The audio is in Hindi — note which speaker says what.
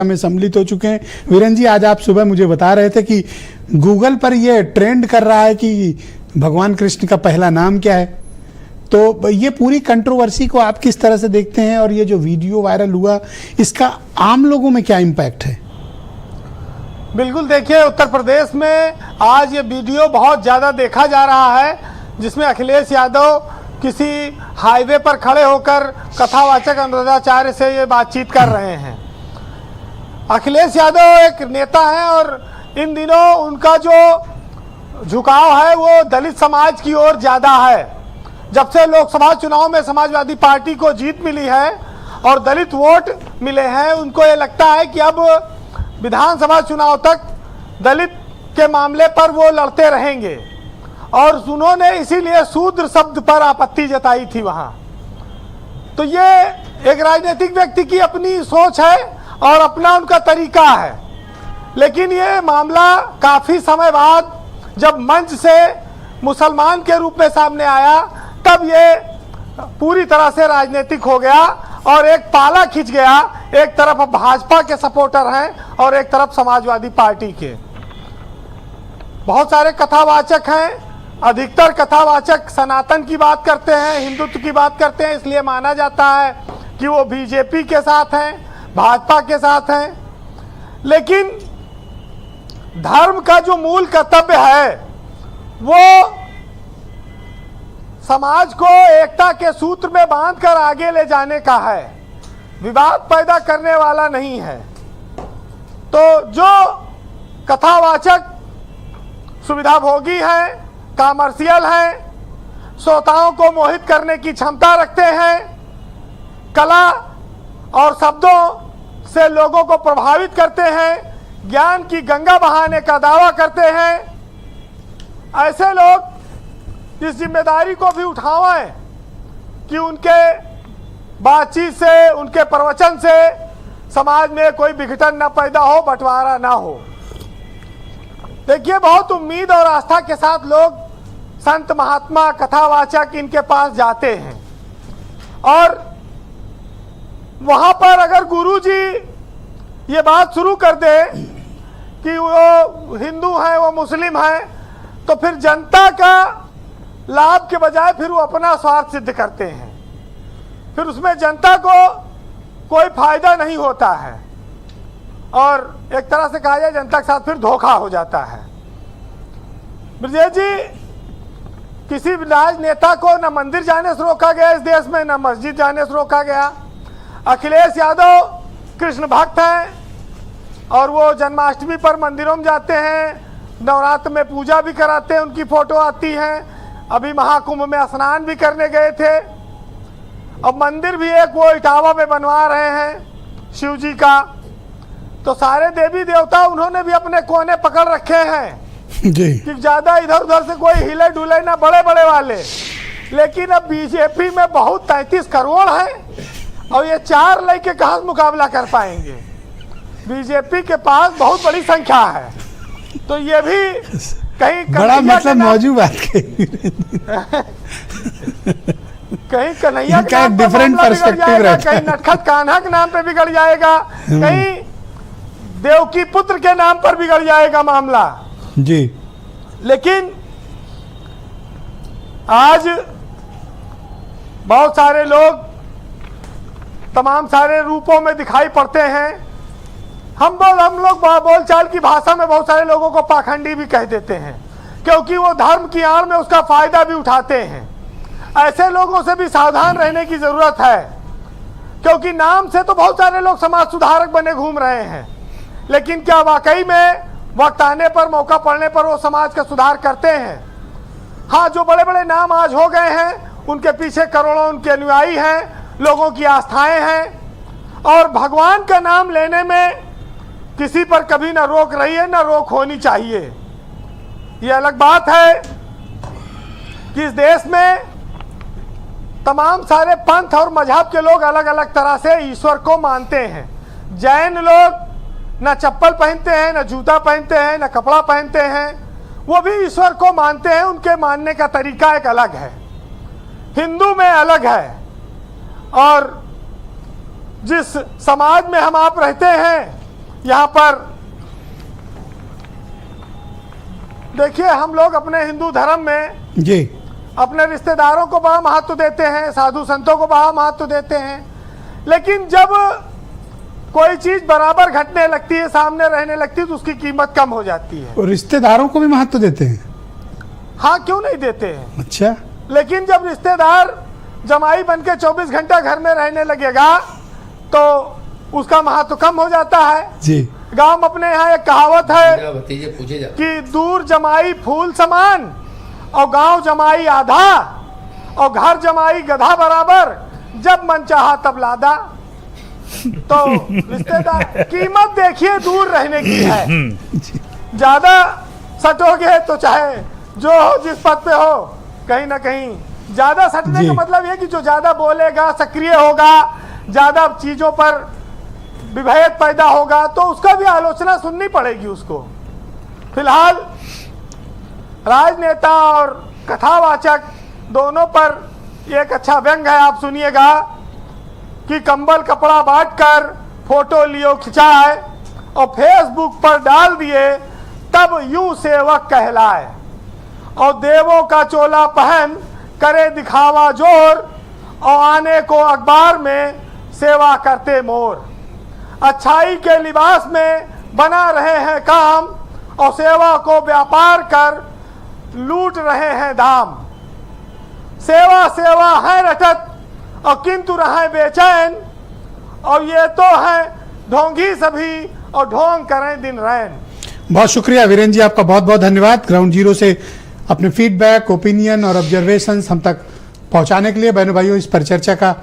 Speaker 1: में सम्मिलित हो चुके हैं। वीरेन जी, आज आप सुबह मुझे बता रहे थे कि गूगल पर ये ट्रेंड कर रहा है कि भगवान कृष्ण का पहला नाम क्या है, तो ये पूरी कंट्रोवर्सी को आप किस तरह से देखते हैं और ये जो वीडियो वायरल हुआ इसका आम लोगों में क्या इम्पैक्ट है?
Speaker 2: बिल्कुल, देखिए उत्तर प्रदेश में आज ये वीडियो बहुत ज़्यादा देखा जा रहा है, जिसमें अखिलेश यादव किसी हाईवे पर खड़े होकर कथावाचक अनुराधाचार्य से ये बातचीत कर रहे हैं। अखिलेश यादव एक नेता हैं और इन दिनों उनका जो झुकाव है वो दलित समाज की ओर ज़्यादा है। जब से लोकसभा चुनाव में समाजवादी पार्टी को जीत मिली है और दलित वोट मिले हैं, उनको ये लगता है कि अब विधानसभा चुनाव तक दलित के मामले पर वो लड़ते रहेंगे और उन्होंने इसीलिए शूद्र शब्द पर आपत्ति जताई थी वहाँ। तो ये एक राजनीतिक व्यक्ति की अपनी सोच है और अपना उनका तरीका है, लेकिन ये मामला काफ़ी समय बाद जब मंच से मुसलमान के रूप में सामने आया तब ये पूरी तरह से राजनीतिक हो गया और एक पाला खिंच गया। एक तरफ भाजपा के सपोर्टर हैं और एक तरफ समाजवादी पार्टी के। बहुत सारे कथावाचक हैं, अधिकतर कथावाचक सनातन की बात करते हैं, हिंदुत्व की बात करते हैं, इसलिए माना जाता है कि वो बीजेपी के साथ हैं, भाजपा के साथ हैं। लेकिन धर्म का जो मूल कर्तव्य है वो समाज को एकता के सूत्र में बांधकर आगे ले जाने का है, विवाद पैदा करने वाला नहीं है। तो जो कथावाचक सुविधाभोगी हैं, कॉमर्शियल हैं, श्रोताओं को मोहित करने की क्षमता रखते हैं, कला और शब्दों से लोगों को प्रभावित करते हैं, ज्ञान की गंगा बहाने का दावा करते हैं, ऐसे लोग इस जिम्मेदारी को भी उठाएं कि उनके बातचीत से, उनके प्रवचन से समाज में कोई विघटन न पैदा हो, बंटवारा ना हो। देखिए, बहुत उम्मीद और आस्था के साथ लोग संत महात्मा कथावाचक इनके पास जाते हैं और वहां पर अगर गुरुजी ये बात शुरू कर दे कि वो हिंदू हैं, वो मुस्लिम हैं, तो फिर जनता का लाभ के बजाय फिर वो अपना स्वार्थ सिद्ध करते हैं, फिर उसमें जनता को कोई फायदा नहीं होता है और एक तरह से कहा जाए जनता के साथ फिर धोखा हो जाता है। ब्रजेश जी, किसी राजनेता को न मंदिर जाने से रोका गया इस देश में, न मस्जिद जाने से रोका गया। अखिलेश यादव कृष्ण भक्त हैं और वो जन्माष्टमी पर मंदिरों में जाते हैं, नवरात्र में पूजा भी कराते हैं, उनकी फोटो आती है। अभी महाकुंभ में स्नान भी करने गए थे। अब मंदिर भी एक वो इटावा में बनवा रहे हैं शिव जी का। तो सारे देवी देवता उन्होंने भी अपने कोने पकड़ रखे हैं
Speaker 1: जी
Speaker 2: कि ज्यादा इधर उधर से कोई हिले डुले ना, बड़े बड़े वाले। लेकिन अब बीजेपी में बहुत 33 करोड़ हैं और ये 4 लेके कहाँ से मुकाबला कर पाएंगे? बीजेपी के पास बहुत बड़ी संख्या है। तो ये भी कहीं
Speaker 1: बड़ा मतलब मौजूद बात
Speaker 2: कहीं कन्हैया
Speaker 1: का डिफरेंट पर्सपेक्टिव रहता है,
Speaker 2: कहीं नटखट कान्हा के नाम पे बिगड़ जाएगा, कहीं देवकी पुत्र के नाम पर बिगड़ जाएगा मामला
Speaker 1: जी।
Speaker 2: लेकिन आज बहुत सारे लोग तमाम सारे रूपों में दिखाई पड़ते हैं। हम लोग बोलचाल की भाषा में बहुत सारे लोगों को पाखंडी भी कह देते हैं, क्योंकि वो धर्म की आड़ में उसका फायदा भी उठाते हैं। ऐसे लोगों से भी सावधान रहने की जरूरत है, क्योंकि नाम से तो बहुत सारे लोग समाज सुधारक बने घूम रहे हैं, लेकिन क्या वाकई में वक्त आने पर, मौका पड़ने पर वो समाज का सुधार करते हैं? हाँ, जो बड़े बड़े नाम आज हो गए हैं उनके पीछे करोड़ों उनके अनुयायी हैं, लोगों की आस्थाएं हैं और भगवान का नाम लेने में किसी पर कभी ना रोक रही है, ना रोक होनी चाहिए। ये अलग बात है कि इस देश में तमाम सारे पंथ और मजहब के लोग अलग अलग तरह से ईश्वर को मानते हैं। जैन लोग न चप्पल पहनते हैं, न जूता पहनते हैं, न कपड़ा पहनते हैं, वो भी ईश्वर को मानते हैं। उनके मानने का तरीका एक अलग है, हिंदू में अलग है। और जिस समाज में हम आप रहते हैं यहाँ पर देखिए, हम लोग अपने हिंदू धर्म में
Speaker 1: जी
Speaker 2: अपने रिश्तेदारों को बड़ा महत्व देते हैं, साधु संतों को बड़ा महत्व देते हैं, लेकिन जब कोई चीज बराबर घटने लगती है, सामने रहने लगती है, तो उसकी कीमत कम हो जाती है।
Speaker 1: और रिश्तेदारों को भी महत्व देते हैं?
Speaker 2: हाँ, क्यों नहीं देते हैं।
Speaker 1: अच्छा।
Speaker 2: लेकिन जब रिश्तेदार जमाई बन के 24 घंटा घर में रहने लगेगा तो उसका महत्व कम हो जाता है।
Speaker 1: जी।
Speaker 2: गांव में अपने यहाँ एक कहावत है
Speaker 3: भतीजे पूछे जाते
Speaker 2: कि दूर जमाई फूल समान और गांव जमाई आधा और घर जमाई गधा बराबर, जब मन चाहा तब लादा। तो रिश्तेदार कीमत देखिए दूर रहने की है। ज्यादा सटोगे तो चाहे जो हो, जिस पद पे हो, कहीं ना कहीं ज्यादा सटने का मतलब ये कि जो ज्यादा बोलेगा, सक्रिय होगा, ज्यादा चीजों पर विभेद पैदा होगा, तो उसका भी आलोचना सुननी पड़ेगी उसको। फिलहाल राजनेता और कथावाचक दोनों पर एक अच्छा व्यंग है, आप सुनिएगा कि कंबल कपड़ा बांटकर फोटो लियो खिंचाए और फेसबुक पर डाल दिए, तब यूं सेवक कहलाए, और देवों का चोला पहन करे दिखावा जोर, और आने को अखबार में सेवा करते मोर। अच्छाई के लिबास में बना रहे हैं काम, और सेवा को व्यापार कर लूट रहे हैं दाम। सेवा सेवा है रटत और किंतु रहे बेचैन, और ये तो है ढोंगी सभी और ढोंग करें दिन रैन।
Speaker 1: बहुत शुक्रिया वीरेंद्र जी, आपका बहुत बहुत धन्यवाद ग्राउंड जीरो से अपने फीडबैक, ओपिनियन और ऑब्जर्वेशंस हम तक पहुंचाने के लिए। बहनों भाइयों, इस परिचर्चा का